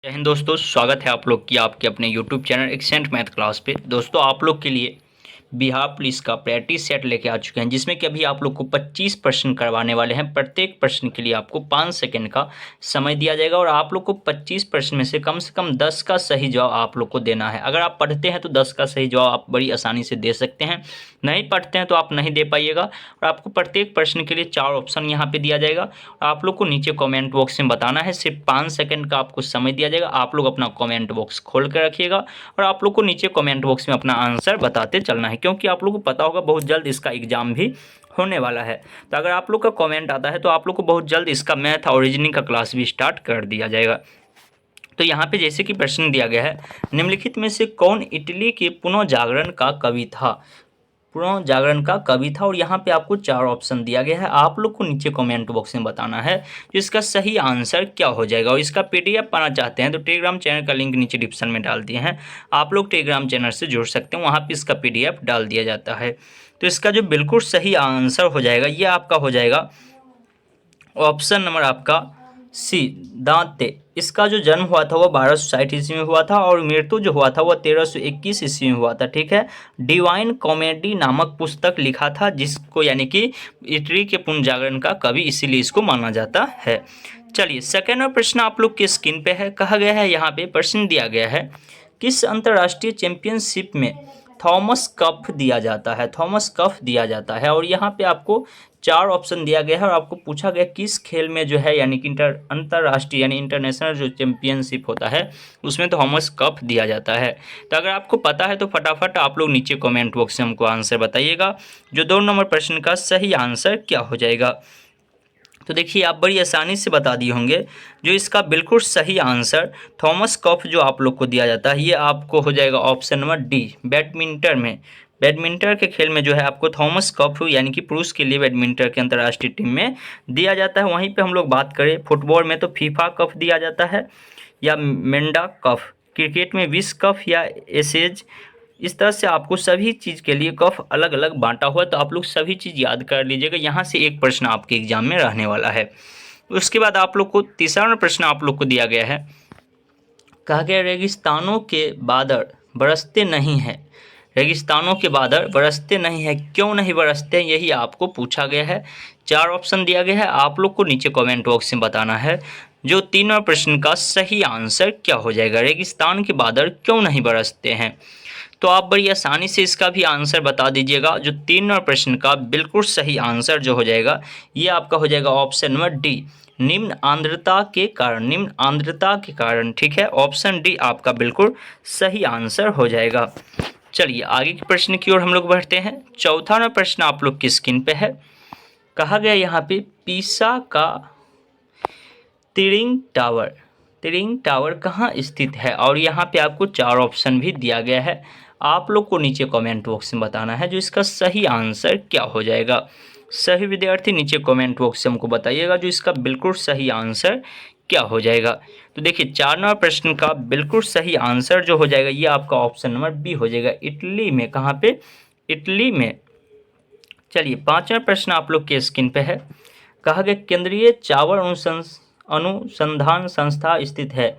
जय हिंद दोस्तों, स्वागत है आप लोग की आपके अपने YouTube channel accent math class पे। दोस्तों आप लोग के लिए बिहार पुलिस का प्रैक्टिस सेट लेके आ चुके हैं, जिसमें कि अभी आप लोग को 25 प्रश्न करवाने वाले हैं। प्रत्येक प्रश्न के लिए आपको 5 सेकंड का समय दिया जाएगा और आप लोग को 25 प्रश्न में से कम 10 का सही जवाब आप लोग को देना है। अगर आप पढ़ते हैं तो 10 का सही जवाब आप बड़ी आसानी से दे सकते हैं, नहीं पढ़ते हैं तो आप नहीं दे पाइएगा। और आपको प्रत्येक प्रश्न के लिए 4 ऑप्शन यहाँ पे दिया जाएगा और आप लोग को नीचे कमेंट बॉक्स में बताना है। सिर्फ 5 सेकंड का आपको समय दिया जाएगा। आप लोग अपना कमेंट बॉक्स खोल कर रखिएगा और आप लोग को नीचे कमेंट बॉक्स में अपना आंसर बताते चलना है, क्योंकि आप लोग को पता होगा बहुत जल्द इसका एग्जाम भी होने वाला है। तो अगर आप लोग का कमेंट आता है तो आप लोग को बहुत जल्द इसका मैथ और रीजनिंग का क्लास भी स्टार्ट कर दिया जाएगा। तो यहाँ पे जैसे कि प्रश्न दिया गया है, निम्नलिखित में से कौन इटली के पुनर्जागरण का कवि था? पुनर्जागरण का कवि था। और यहाँ पे आपको 4 ऑप्शन दिया गया है। आप लोग को नीचे कमेंट बॉक्स में बताना है कि इसका सही आंसर क्या हो जाएगा। और इसका पीडीएफ पाना चाहते हैं तो टेलीग्राम चैनल का लिंक नीचे डिस्क्रिप्शन में डाल दिए हैं, आप लोग टेलीग्राम चैनल से जुड़ सकते हैं, वहाँ पे इसका पीडीएफ डाल दिया जाता है। तो इसका जो बिल्कुल सही आंसर हो जाएगा ये आपका हो जाएगा ऑप्शन नंबर आपका सी, दांते। इसका जो जन्म हुआ था वो 1260 ईस्वी में हुआ था और मृत्यु जो हुआ था वो 1321 ईस्वी में हुआ था। ठीक है, डिवाइन कॉमेडी नामक पुस्तक लिखा था, जिसको यानी कि इटली के पुनर्जागरण का कवि इसीलिए इसको माना जाता है। चलिए सेकेंड प्रश्न आप लोग के स्क्रीन पे है। कहा गया है यहाँ पे प्रश्न दिया गया है, किस अंतर्राष्ट्रीय चैंपियनशिप में थॉमस कप दिया जाता है? थॉमस कप दिया जाता है। और यहाँ पे आपको 4 ऑप्शन दिया गया है और आपको पूछा गया किस खेल में जो है यानी कि अंतर्राष्ट्रीय यानी इंटरनेशनल जो चैंपियनशिप होता है उसमें थॉमस कप दिया जाता है। तो अगर आपको पता है तो फटाफट आप लोग नीचे कमेंट बॉक्स में हमको आंसर बताइएगा, जो 2 नंबर प्रश्न का सही आंसर क्या हो जाएगा। तो देखिए आप बड़ी आसानी से बता दिए होंगे, जो इसका बिल्कुल सही आंसर थॉमस कप जो आप लोग को दिया जाता है ये आपको हो जाएगा ऑप्शन नंबर डी, बैडमिंटन में। बैडमिंटन के खेल में जो है आपको थॉमस कप यानी कि पुरुष के लिए बैडमिंटन के अंतर्राष्ट्रीय टीम में दिया जाता है। वहीं पे हम लोग बात करें फुटबॉल में तो फीफा कप दिया जाता है या मेंडा कप, क्रिकेट में विश्व कप या एसेज। इस तरह से आपको सभी चीज़ के लिए कफ अलग अलग बांटा हुआ है, तो आप लोग सभी चीज़ याद कर लीजिएगा। यहाँ से एक प्रश्न आपके एग्जाम में रहने वाला है। उसके बाद आप लोग को तीसरा प्रश्न आप लोग को दिया गया है। कहा गया रेगिस्तानों के बादल बरसते नहीं हैं। रेगिस्तानों के बादल बरसते नहीं हैं, क्यों नहीं बरसते, यही आपको पूछा गया है। 4 ऑप्शन दिया गया है, आप लोग को नीचे कमेंट बॉक्स में बताना है जो 3 प्रश्न का सही आंसर क्या हो जाएगा। रेगिस्तान के बादल क्यों नहीं बरसते हैं, तो आप बड़ी आसानी से इसका भी आंसर बता दीजिएगा। जो 3 प्रश्न का बिल्कुल सही आंसर जो हो जाएगा ये आपका हो जाएगा ऑप्शन नंबर डी, निम्न आर्द्रता के कारण। निम्न आर्द्रता के कारण, ठीक है, ऑप्शन डी आपका बिल्कुल सही आंसर हो जाएगा। चलिए आगे के प्रश्न की ओर हम लोग बढ़ते हैं। चौथा प्रश्न आप लोग की स्क्रीन पे है। कहा गया यहाँ पे पीसा का तिरिंग टावर, तिरिंग टावर कहाँ स्थित है? और यहाँ पे आपको 4 ऑप्शन भी दिया गया है। आप लोग को नीचे कमेंट बॉक्स में बताना है जो इसका सही आंसर क्या हो जाएगा। सही विद्यार्थी नीचे कमेंट बॉक्स से हमको बताइएगा जो इसका बिल्कुल सही आंसर क्या हो जाएगा। तो देखिए 4 नंबर प्रश्न का बिल्कुल सही आंसर जो हो जाएगा ये आपका ऑप्शन नंबर बी हो जाएगा, इटली में। कहाँ पे? इटली में। चलिए 5वां प्रश्न आप लोग के स्क्रीन पे है। कहा गया केंद्रीय चावल अनुसंधान संस्था स्थित है।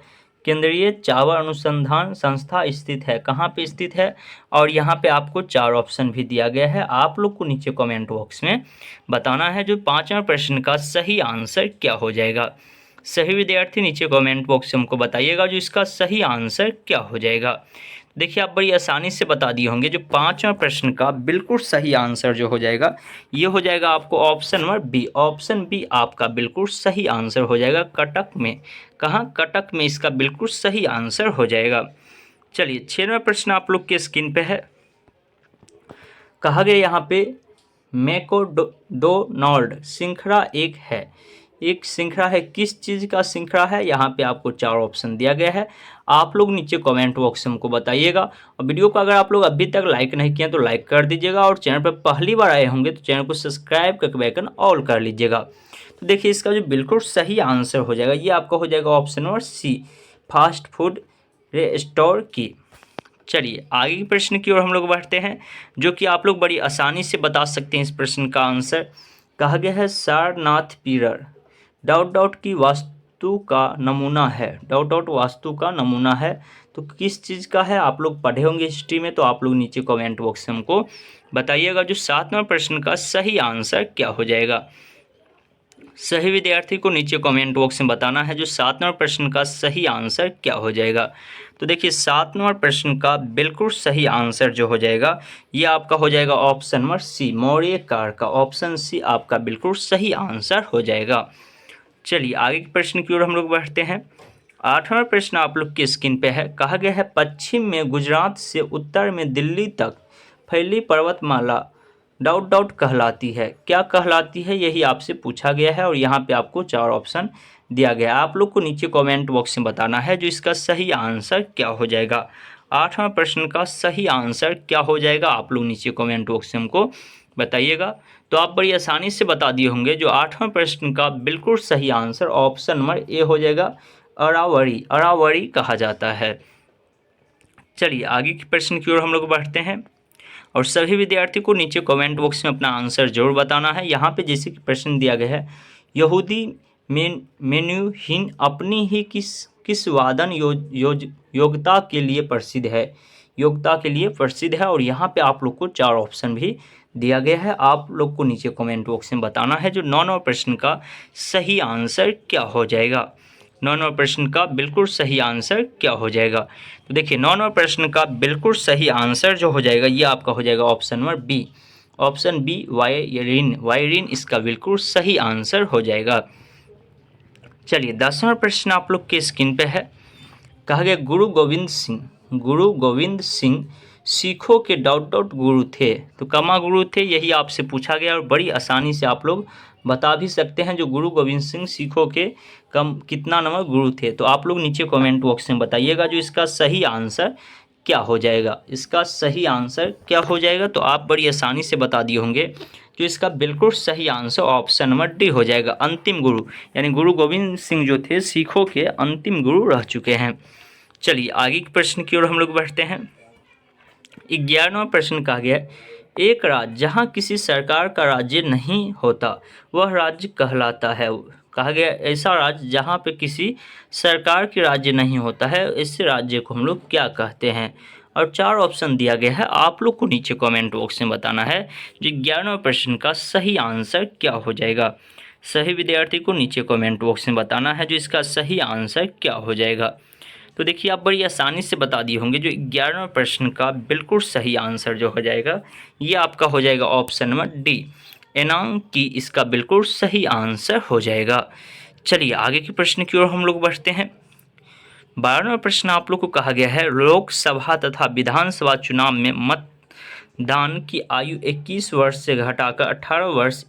केंद्रीय चावल अनुसंधान संस्था स्थित है, कहाँ पे स्थित है? और यहाँ पे आपको 4 ऑप्शन भी दिया गया है। आप लोग को नीचे कमेंट बॉक्स में बताना है जो 5वां प्रश्न का सही आंसर क्या हो जाएगा। सही विद्यार्थी नीचे कमेंट बॉक्स से हमको बताइएगा जो इसका सही आंसर क्या हो जाएगा। देखिए आप बड़ी आसानी से बता दिए होंगे, जो 5वां प्रश्न का बिल्कुल सही आंसर जो हो जाएगा ये हो जाएगा आपको option number B. Option B आपका बिल्कुल सही आंसर हो जाएगा, कटक में। कहाँ? कटक में इसका बिल्कुल सही आंसर हो जाएगा। चलिए 6वां प्रश्न आप लोग के स्क्रीन पे है। कहा गया यहाँ पे मैकडोनाल्ड श्रृंखला एक है। एक श्रृंखला है, किस चीज़ का श्रृंखला है? यहाँ पे आपको 4 ऑप्शन दिया गया है। आप लोग नीचे कमेंट बॉक्स में हमको बताइएगा। और वीडियो को अगर आप लोग अभी तक लाइक नहीं किए तो लाइक कर दीजिएगा और चैनल पर पहली बार आए होंगे तो चैनल को सब्सक्राइब करके बेल आइकन ऑल कर लीजिएगा। तो देखिए इसका जो बिल्कुल सही आंसर हो जाएगा ये आपका हो जाएगा option number C, fast food restaurant की। चलिए आगे के प्रश्न की ओर हम लोग बढ़ते हैं, जो कि आप लोग बड़ी आसानी से बता सकते हैं इस प्रश्न का आंसर। कहा गया है सारनाथ पीरियड डॉट डॉट की वास्तु का नमूना है, डॉट डॉट वास्तु का नमूना है, तो किस चीज़ का है? आप लोग पढ़े होंगे हिस्ट्री में, तो आप लोग नीचे कमेंट बॉक्स में हमको बताइएगा। जो 7 नंबर प्रश्न का सही आंसर क्या हो जाएगा? सही विद्यार्थी को नीचे कमेंट बॉक्स में बताना है जो 7 नंबर प्रश्न का सही आंसर क्या हो जाएगा। तो देखिए 7 नंबर प्रश्न का बिल्कुल सही आंसर जो हो जाएगा ये आपका हो जाएगा ऑप्शन नंबर सी, मौर्य काल का। ऑप्शन सी आपका बिल्कुल सही आंसर हो जाएगा। चलिए आगे के प्रश्न की ओर हम लोग बढ़ते हैं। 8वां प्रश्न आप लोग की स्क्रीन पे है। कहा गया है पश्चिम में गुजरात से उत्तर में दिल्ली तक फैली पर्वतमाला डॉट डॉट कहलाती है। क्या कहलाती है यही आपसे पूछा गया है और यहाँ पे आपको 4 ऑप्शन दिया गया है। आप लोग को नीचे कमेंट बॉक्स में बताना है जो इसका सही आंसर क्या हो जाएगा। 8वां प्रश्न का सही आंसर क्या हो जाएगा आप लोग नीचे कमेंट बॉक्स में हमको बताइएगा। तो आप बड़ी आसानी से बता दिए होंगे। जो 8वां प्रश्न का बिल्कुल सही आंसर ऑप्शन नंबर ए हो जाएगा, अरावरी। अरावरी कहा जाता है। चलिए आगे के प्रश्न की ओर हम लोग बढ़ते हैं और सभी विद्यार्थी को नीचे कमेंट बॉक्स में अपना आंसर जरूर बताना है। यहाँ पे जैसे कि प्रश्न दिया गया है, यहूदी मेन्यूहीन अपनी ही किस वादन योग्यता के लिए प्रसिद्ध है। योग्यता के लिए प्रसिद्ध है और यहाँ पे आप लोग को 4 ऑप्शन भी दिया गया है। आप लोग को नीचे कमेंट बॉक्स में बताना है जो 9 प्रश्न का सही आंसर क्या हो जाएगा। 9 प्रश्न का बिल्कुल सही आंसर क्या हो जाएगा। तो देखिए 9 प्रश्न का बिल्कुल सही आंसर जो हो जाएगा ये आपका हो जाएगा option number B. Option B वायरिन। वायरिन इसका बिल्कुल सही आंसर हो जाएगा। चलिए 10वां प्रश्न आप लोग के स्क्रीन पे है। कहा गया गुरु गोविंद सिंह सिखों के डॉट डॉट गुरु थे। तो कमा गुरु थे यही आपसे पूछा गया और बड़ी आसानी से आप लोग बता भी सकते हैं जो गुरु गोविंद सिंह सिखों के कितना नंबर गुरु थे। तो आप लोग नीचे कमेंट बॉक्स में बताइएगा जो इसका सही आंसर क्या हो जाएगा। इसका सही आंसर क्या हो जाएगा तो आप बड़ी आसानी से बता दिए होंगे। जो इसका बिल्कुल सही आंसर ऑप्शन नंबर डी हो जाएगा, अंतिम गुरु। यानी गुरु गोविंद सिंह जो थे सिखों के अंतिम गुरु रह चुके हैं। चलिए आगे के प्रश्न की ओर हम लोग बढ़ते हैं। 11वां प्रश्न कहा गया एक राज्य जहां किसी सरकार का राज्य नहीं होता वह राज्य कहलाता है। कहा गया ऐसा राज्य जहां पे किसी सरकार के राज्य नहीं होता है इस राज्य को हम लोग क्या कहते हैं। और 4 ऑप्शन दिया गया है। आप लोग को नीचे कमेंट बॉक्स में बताना है जो 11वें प्रश्न का सही आंसर क्या हो जाएगा। सही विद्यार्थी को नीचे कमेंट बॉक्स में बताना है जो इसका सही आंसर क्या हो जाएगा। तो देखिए आप बड़ी आसानी से बता दिए होंगे जो 11वें प्रश्न का बिल्कुल सही आंसर जो हो जाएगा ये आपका हो जाएगा ऑप्शन नंबर डी, एनांग की इसका बिल्कुल सही आंसर हो जाएगा। चलिए आगे के प्रश्न की ओर हम लोग बढ़ते हैं। 12वां प्रश्न आप लोग को कहा गया है लोकसभा तथा विधानसभा चुनाव में मतदान की आयु 21 वर्ष से घटाकर 18 वर्ष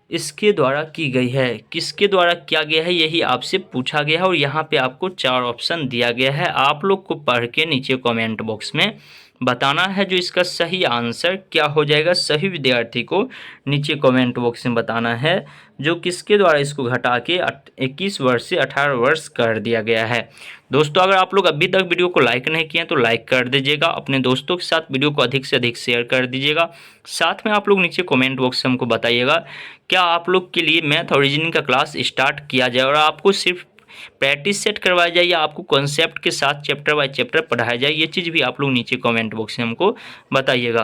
इसके द्वारा की गई है। किसके द्वारा किया गया है यही आपसे पूछा गया है और यहाँ पे आपको 4 ऑप्शन दिया गया है। आप लोग को पढ़ के नीचे कमेंट बॉक्स में बताना है जो इसका सही आंसर क्या हो जाएगा। सही विद्यार्थी को नीचे कमेंट बॉक्स में बताना है जो किसके द्वारा इसको घटा के 21 वर्ष से 18 वर्ष कर दिया गया है। दोस्तों अगर आप लोग अभी तक वीडियो को लाइक नहीं किए हैं तो लाइक कर दीजिएगा, अपने दोस्तों के साथ वीडियो को अधिक से अधिक शेयर कर दीजिएगा। साथ में आप लोग नीचे कमेंट बॉक्स में हमको बताइएगा क्या आप लोग के लिए मैथ और रीजनिंग का क्लास स्टार्ट किया जाए और आपको सिर्फ प्रैक्टिस सेट करवाया जाए या आपको कॉन्सेप्ट के साथ चैप्टर बाय चैप्टर पढ़ाया जाए। ये चीज़ भी आप लोग नीचे कमेंट बॉक्स में हमको बताइएगा।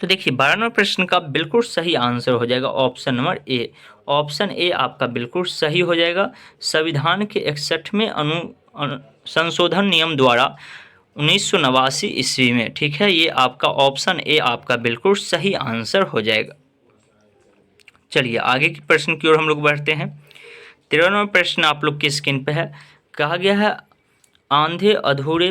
तो देखिए 12वां प्रश्न का बिल्कुल सही आंसर हो जाएगा option number A. Option A आपका बिल्कुल सही हो जाएगा। संविधान के 61वें संशोधन नियम द्वारा 1989 ईस्वी में, ठीक है, ये आपका ऑप्शन ए आपका बिल्कुल सही आंसर हो जाएगा। चलिए आगे के प्रश्न की ओर हम लोग बढ़ते हैं। 13वां प्रश्न आप लोग की स्क्रीन पे है। कहा गया है आधे अधूरे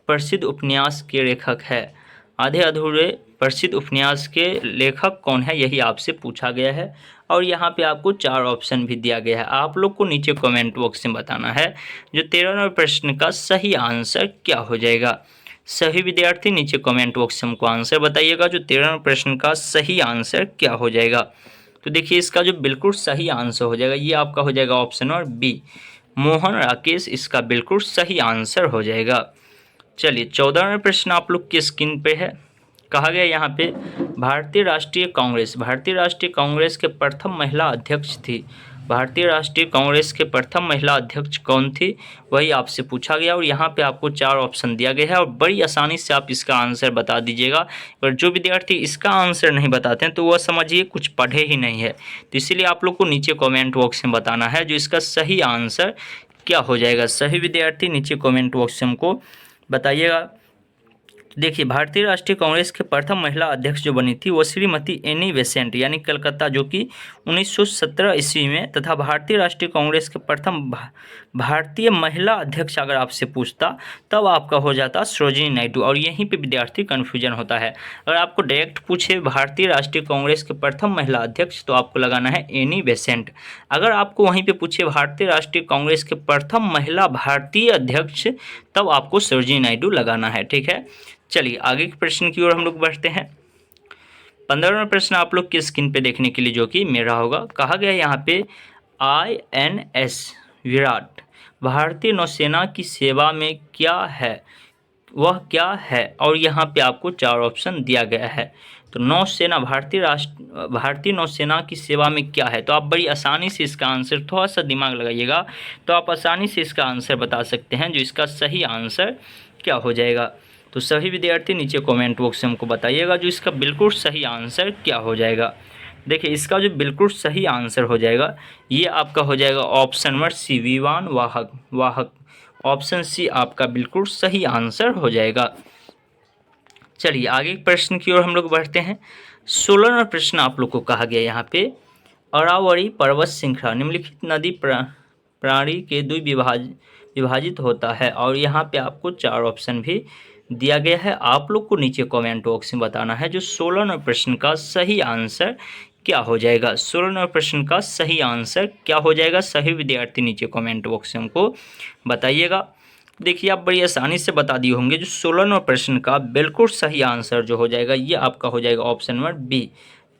प्रसिद्ध उपन्यास के लेखक है। आधे अधूरे प्रसिद्ध उपन्यास के लेखक कौन है यही आपसे पूछा गया है और यहाँ पे आपको 4 ऑप्शन भी दिया गया है। आप लोग को नीचे कमेंट बॉक्स में बताना है जो 13वें प्रश्न का सही आंसर क्या हो जाएगा। सही विद्यार्थी नीचे कमेंट बॉक्स में हमको आंसर बताइएगा जो 13वें प्रश्न का सही आंसर क्या हो जाएगा। तो देखिए इसका जो बिल्कुल सही आंसर हो जाएगा ये आपका हो जाएगा option number B, Mohan Rakesh इसका बिल्कुल सही आंसर हो जाएगा। चलिए 14वां प्रश्न आप लोग की स्क्रीन पे है। कहा गया यहाँ पे भारतीय राष्ट्रीय कांग्रेस के प्रथम महिला अध्यक्ष थी। भारतीय राष्ट्रीय कांग्रेस के प्रथम महिला अध्यक्ष कौन थी, वही आपसे पूछा गया और यहाँ पे आपको 4 ऑप्शन दिया गया है और बड़ी आसानी से आप इसका आंसर बता दीजिएगा। और जो विद्यार्थी इसका आंसर नहीं बताते हैं तो वह समझिए कुछ पढ़े ही नहीं है। तो इसीलिए आप लोग को नीचे कॉमेंट बॉक्स में बताना है जो इसका सही आंसर क्या हो जाएगा। सही विद्यार्थी नीचे कॉमेंट बॉक्स में हमको बताइएगा। देखिए, भारतीय राष्ट्रीय कांग्रेस के प्रथम महिला अध्यक्ष जो बनी थी वो श्रीमती एनी बेसेंट यानी कलकत्ता, जो कि 1917 ईस्वी में, तथा भारतीय राष्ट्रीय कांग्रेस के प्रथम भारतीय महिला अध्यक्ष अगर आपसे पूछता तब आपका हो जाता सरोजिनी नायडू। और यहीं पे विद्यार्थी कन्फ्यूजन होता है। अगर आपको डायरेक्ट पूछे भारतीय राष्ट्रीय कांग्रेस के प्रथम महिला अध्यक्ष तो आपको लगाना है एनी बेसेंट। अगर आपको वहीं पे पूछे भारतीय राष्ट्रीय कांग्रेस के प्रथम महिला भारतीय अध्यक्ष तब आपको सरोजिनी नायडू लगाना है। ठीक है, चलिए आगे के प्रश्न की ओर हम लोग बढ़ते हैं। 15वां प्रश्न आप लोग की स्क्रीन पे देखने के लिए जो कि मेरा होगा। कहा गया यहाँ पे INS विराट भारतीय नौसेना की सेवा में क्या है, वह क्या है, और यहाँ पे आपको 4 ऑप्शन दिया गया है। तो नौसेना भारतीय नौसेना की सेवा में क्या है, तो आप बड़ी आसानी से इसका आंसर, थोड़ा सा दिमाग लगाइएगा तो आप आसानी से इसका आंसर बता सकते हैं जो इसका सही आंसर क्या हो जाएगा। तो सभी विद्यार्थी नीचे कमेंट बॉक्स में हमको बताइएगा जो इसका बिल्कुल सही आंसर क्या हो जाएगा। देखिए, इसका जो बिल्कुल सही आंसर हो जाएगा ये आपका हो जाएगा ऑप्शन नंबर सी, विमान वाहक। ऑप्शन सी आपका बिल्कुल सही आंसर हो जाएगा। चलिए आगे प्रश्न की ओर हम लोग बढ़ते हैं। 16वां प्रश्न आप लोग को कहा गया यहाँ पे, अरावली पर्वत श्रृंखला निम्नलिखित नदी प्रणाली के विभाजित होता है, और यहाँ पे आपको 4 ऑप्शन भी दिया गया है। आप लोग को नीचे कमेंट बॉक्स में बताना है जो 16वें प्रश्न का सही आंसर क्या हो जाएगा। 16वें प्रश्न का सही आंसर क्या हो जाएगा, सही विद्यार्थी नीचे कमेंट बॉक्स में हमको बताइएगा। देखिए, आप बड़ी आसानी से बता दिए होंगे जो 16वें प्रश्न का बिल्कुल सही आंसर जो हो जाएगा ये आपका हो जाएगा ऑप्शन नंबर बी,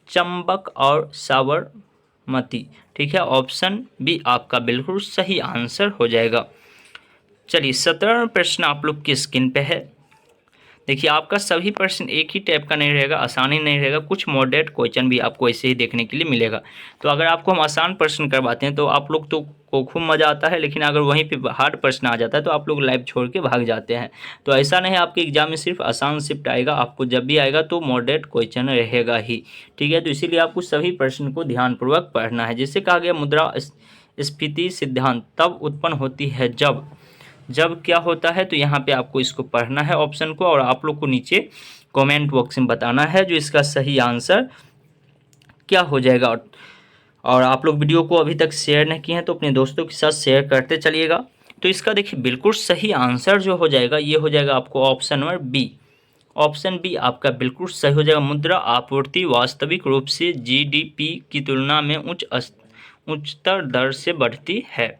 चंबक और साबरमती। ठीक है, ऑप्शन बी आपका बिल्कुल सही आंसर हो जाएगा। चलिए 17वां प्रश्न आप लोग की स्क्रीन पे है। देखिए, आपका सभी प्रश्न एक ही टाइप का नहीं रहेगा, आसानी नहीं रहेगा, कुछ मॉडरेट क्वेश्चन भी आपको ऐसे ही देखने के लिए मिलेगा। तो अगर आपको हम आसान प्रश्न करवाते हैं तो आप लोग तो को खूब मज़ा आता है, लेकिन अगर वहीं पे हार्ड प्रश्न आ जाता है तो आप लोग लाइव छोड़ के भाग जाते हैं। तो ऐसा नहीं, आपके एग्जाम में सिर्फ आसान शिफ्ट आएगा, आपको जब भी आएगा तो मॉडरेट क्वेश्चन रहेगा ही। ठीक है, तो इसीलिए आपको सभी प्रश्न को ध्यानपूर्वक पढ़ना है। जैसे कहा गया मुद्रा स्फीति सिद्धांत तब उत्पन्न होती है जब क्या होता है, तो यहाँ पे आपको इसको पढ़ना है ऑप्शन को, और आप लोग को नीचे कमेंट बॉक्स में बताना है जो इसका सही आंसर क्या हो जाएगा। और आप लोग वीडियो को अभी तक शेयर नहीं किए हैं तो अपने दोस्तों के साथ शेयर करते चलिएगा। तो इसका देखिए बिल्कुल सही आंसर जो हो जाएगा ये हो जाएगा आपको option number B. Option B आपका बिल्कुल सही हो जाएगा। मुद्रा आपूर्ति वास्तविक रूप से GDP की तुलना में उच्चतर दर से बढ़ती है।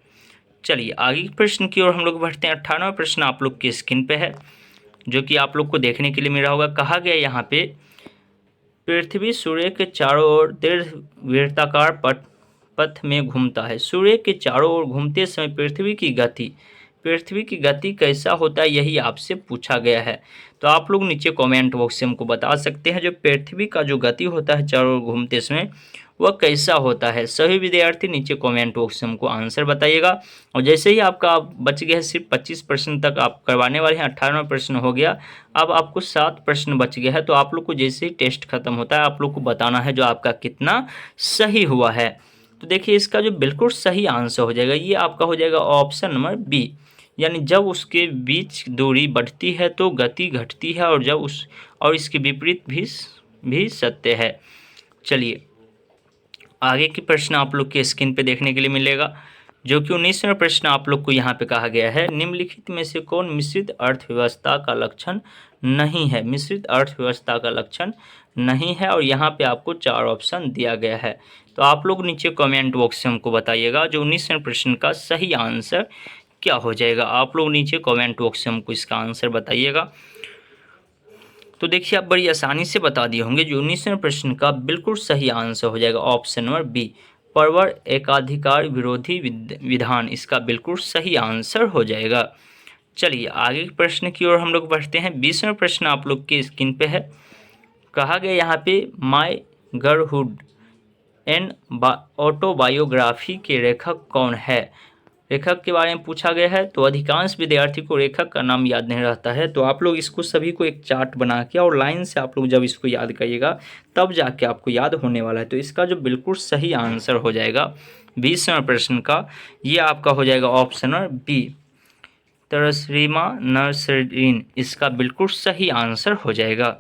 चलिए आगे के प्रश्न की ओर हम लोग बढ़ते हैं। 18वां प्रश्न आप लोग की स्क्रीन पे है जो कि आप लोग को देखने के लिए मिला होगा। कहा गया यहाँ पे, पृथ्वी सूर्य के चारों ओर दीर्घवृत्ताकार पथ में घूमता है। सूर्य के चारों ओर घूमते समय पृथ्वी की गति कैसा होता है, यही आपसे पूछा गया है। तो आप लोग नीचे कमेंट बॉक्स से हमको बता सकते हैं जो पृथ्वी का जो गति होता है चारों ओर घूमते समय वह कैसा होता है। सभी विद्यार्थी नीचे कमेंट बॉक्स से हमको आंसर बताइएगा। और जैसे ही आपका बच गया है, सिर्फ 25 प्रश्न तक आप करवाने वाले हैं। 18वां प्रश्न हो गया, अब आपको 7 प्रश्न बच गया है। तो आप लोग को जैसे ही टेस्ट खत्म होता है आप लोग को बताना है जो आपका कितना सही हुआ है। तो देखिए, इसका जो बिल्कुल सही आंसर हो जाएगा ये आपका हो जाएगा ऑप्शन नंबर बी, यानी जब उसके बीच दूरी बढ़ती है तो गति घटती है, और इसके विपरीत भी सत्य है। चलिए आगे के प्रश्न आप लोग के स्क्रीन पे देखने के लिए मिलेगा जो कि 19वां प्रश्न आप लोग को यहाँ पे कहा गया है, निम्नलिखित में से कौन मिश्रित अर्थव्यवस्था का लक्षण नहीं है। मिश्रित अर्थव्यवस्था का लक्षण नहीं है, और यहाँ पे आपको 4 ऑप्शन दिया गया है। तो आप लोग नीचे कमेंट बॉक्स से हमको बताइएगा जो 19वें प्रश्न का सही आंसर क्या हो जाएगा। आप लोग नीचे कमेंट बॉक्स से हमको इसका आंसर बताइएगा। तो देखिए, आप बड़ी आसानी से बता दिए होंगे जो 19वें प्रश्न का बिल्कुल सही आंसर हो जाएगा ऑप्शन नंबर बी, परवर एकाधिकार विरोधी विधान, इसका बिल्कुल सही आंसर हो जाएगा। चलिए आगे के प्रश्न की ओर हम लोग बढ़ते हैं। 20वां प्रश्न आप लोग के स्क्रीन पे है। कहा गया यहाँ पे माई गर्लहुड एन ऑटोबायोग्राफी के लेखक कौन है? लेखक के बारे में पूछा गया है, तो अधिकांश विद्यार्थी को लेखक का नाम याद नहीं रहता है। तो आप लोग इसको सभी को एक चार्ट बना के और लाइन से आप लोग जब इसको याद करिएगा तब जाके आपको याद होने वाला है। तो इसका जो बिल्कुल सही आंसर हो जाएगा 20वें प्रश्न का, ये आपका हो जाएगा ऑप्शन नंबर बी, तरस्रीमा नसरीन, इसका बिल्कुल सही आंसर हो जाएगा।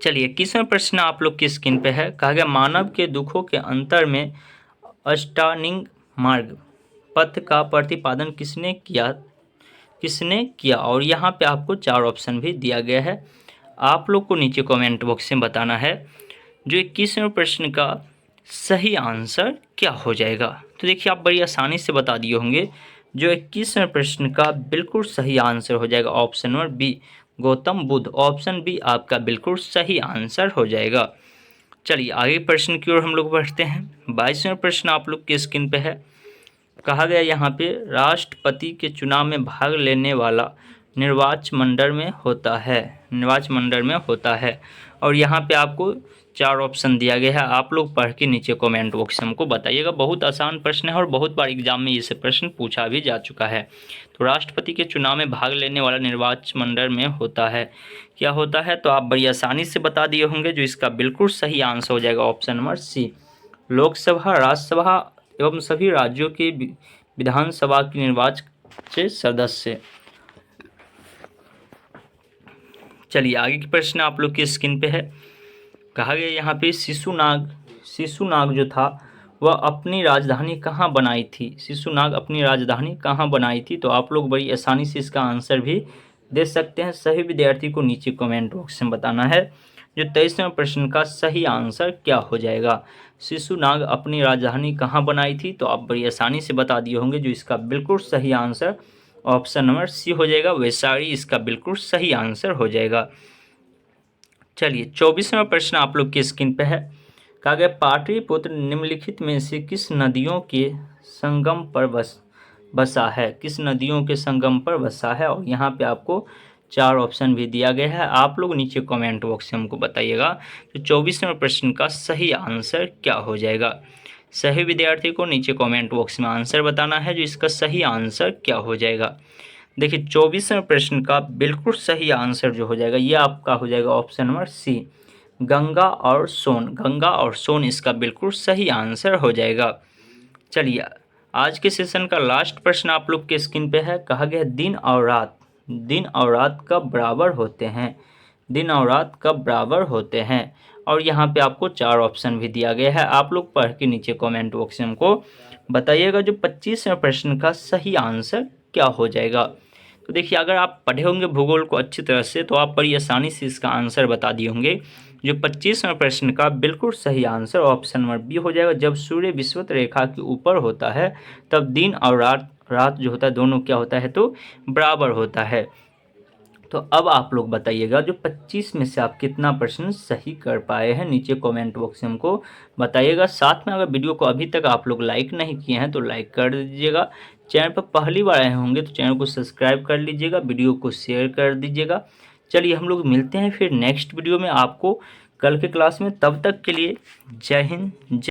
चलिए 21वें प्रश्न आप लोग की स्क्रीन पे है। कहा गया मानव के दुखों के अंतर में अष्टांगिक मार्ग पथ का प्रतिपादन किसने किया? और यहाँ पे आपको 4 ऑप्शन भी दिया गया है, आप लोग को नीचे कमेंट बॉक्स में बताना है जो 21वें प्रश्न का सही आंसर क्या हो जाएगा। तो देखिए आप बड़ी आसानी से बता दिए होंगे, जो 21वें प्रश्न का बिल्कुल सही आंसर हो जाएगा option number B, Gautam Buddha. Option B आपका बिल्कुल सही आंसर हो जाएगा। चलिए आगे प्रश्न की ओर हम लोग बढ़ते हैं। 22वें प्रश्न आप लोग की स्क्रीन पे है। कहा गया यहाँ पे राष्ट्रपति के चुनाव में भाग लेने वाला निर्वाचन मंडल में होता है, और यहाँ पे आपको 4 ऑप्शन दिया गया है, आप लोग पढ़ के नीचे कमेंट बॉक्स में हमको बताइएगा। बहुत आसान प्रश्न है और बहुत बार एग्जाम में इसे प्रश्न पूछा भी जा चुका है। तो राष्ट्रपति के चुनाव में भाग लेने वाला निर्वाचन मंडल में होता है, क्या होता है? तो आप बड़ी आसानी से बता दिए होंगे, जो इसका बिल्कुल सही आंसर हो जाएगा option number C, Lok Sabha, Rajya Sabha एवं सभी राज्यों के विधानसभा के निर्वाचित सदस्य। चलिए आगे की प्रश्न आप लोग की स्क्रीन पे है। कहा गया यहाँ पे शिशुनाग जो था वह अपनी राजधानी कहाँ बनाई थी? शिशुनाग अपनी राजधानी कहाँ बनाई थी? तो आप लोग बड़ी आसानी से इसका आंसर भी दे सकते हैं। सही विद्यार्थी को नीचे कमेंट बॉक्स में बताना है जो 23वें प्रश्न का सही आंसर क्या हो जाएगा। शिशुनाग अपनी राजधानी कहाँ बनाई थी? तो आप बड़ी आसानी से बता दिए होंगे, जो इसका बिल्कुल सही आंसर ऑप्शन नंबर सी हो जाएगा, वैशाली, इसका बिल्कुल सही आंसर हो जाएगा। चलिए 24वां प्रश्न आप लोग की स्क्रीन पे है। कहा गया पाटलिपुत्र निम्नलिखित में से किस नदियों के संगम पर बसा है? किस नदियों के संगम पर बसा है? और यहाँ पे आपको 4 ऑप्शन भी दिया गया है, आप लोग नीचे कमेंट बॉक्स में हमको बताइएगा तो 24वें प्रश्न का सही आंसर क्या हो जाएगा। सही विद्यार्थी को नीचे कमेंट बॉक्स में आंसर बताना है जो इसका सही आंसर क्या हो जाएगा। देखिए 24वें प्रश्न का बिल्कुल सही आंसर जो हो जाएगा ये आपका हो जाएगा ऑप्शन नंबर सी, गंगा और सोन। गंगा और सोन इसका बिल्कुल सही आंसर हो जाएगा। चलिए आज के सेशन का लास्ट प्रश्न आप लोग के स्क्रीन पे है। कहा गया दिन और रात कब बराबर होते हैं? दिन और रात कब बराबर होते हैं? और यहाँ पे आपको 4 ऑप्शन भी दिया गया है, आप लोग पढ़ के नीचे कमेंट बॉक्स में हमको बताइएगा जो 25वें प्रश्न का सही आंसर क्या हो जाएगा। तो देखिए अगर आप पढ़े होंगे भूगोल को अच्छी तरह से तो आप बड़ी आसानी से इसका आंसर बता दिए होंगे। जो 25वें प्रश्न का बिल्कुल सही आंसर ऑप्शन नंबर बी हो जाएगा। जब सूर्य विषुवत रेखा के ऊपर होता है तब दिन और रात जो होता है दोनों क्या होता है? तो बराबर होता है। तो अब आप लोग बताइएगा जो 25 में से आप कितना प्रश्न सही कर पाए हैं, नीचे कमेंट बॉक्स में हमको बताइएगा। साथ में अगर वीडियो को अभी तक आप लोग लाइक नहीं किए हैं तो लाइक कर दीजिएगा। चैनल पर पहली बार आए होंगे तो चैनल को सब्सक्राइब कर लीजिएगा, वीडियो को शेयर कर दीजिएगा। चलिए हम लोग मिलते हैं फिर नेक्स्ट वीडियो में आपको कल के क्लास में, तब तक के लिए जय हिंद।